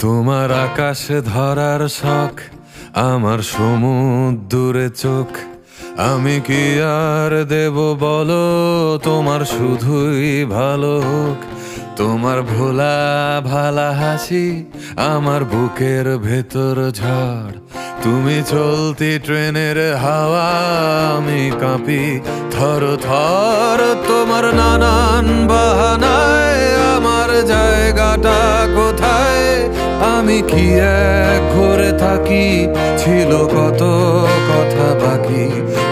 তোমার আকাশে ধরার শখ, আমার সমুদ্রে চোখ। আমি কি আর দেব বলো, তোমার শুধুই ভালো হোক। তোমার ভোলা ভালা হাসি আমার বুকের ভেতর ঝড়। তুমি চলতি ট্রেনের হাওয়া, আমি কাঁপি থর থর। তোমার নানান বাহানায় আমার জায়গাটা কোথায়? আমি কি এক ঘরে থাকি, ছিল কত কথা বাকি।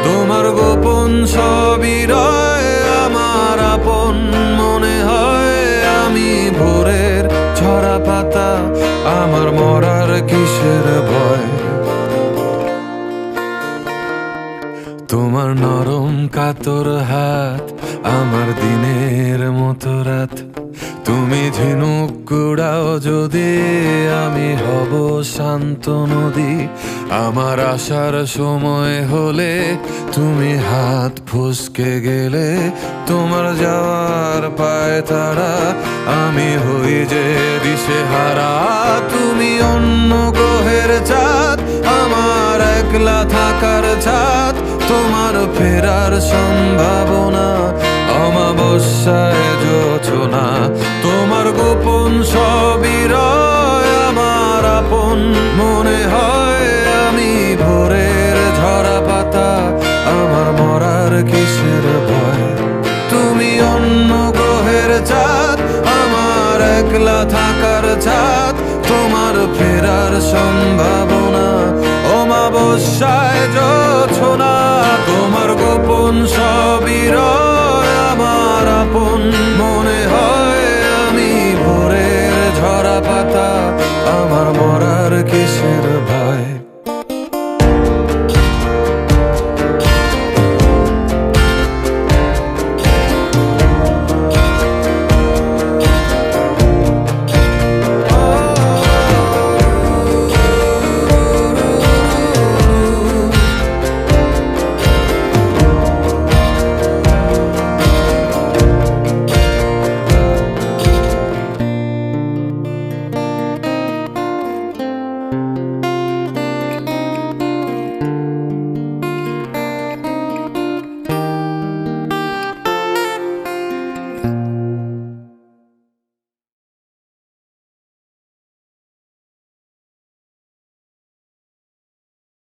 তোমার গোপন সবই রয় আমার আপন মনে হয়। আমি ভোরের ঝরা পাতা, আমার মরার কিসের ভয়? তোমার নরম কাতর হাত আমার দিনের মতো রাত। তুমি ঝিনুক কুড়াও যদি, আমি হব শান্ত নদী। আমার আসার সময় হলে তুমি হাত ফসকে গেলে। তোমার যাওয়ার পায় তারা, আমি হই যে দিশেহারা। তুমি অন্য গ্রহের চাঁদ, আমার একলা থাকার ছাদ। তোমার ফেরার সম্ভাবনা অমাবস্যায় জোছনা। তোমার গোপন সবই রয় আমার আপন মনে হয়। আমি ভোরের ঝরা পাতা, আমার মরার কিসের ভয়? তুমি অন্য গ্রহের চাঁদ, আমার একলা থাকার ছাদ। তোমার ফেরার সম্ভাবনা অমাবস্যায় জোছনা। তোমার গোপন সবই রয় আমার আপন মনে হয়। আমি ভোরের ঝরা পাতা, আমার মরার কিসে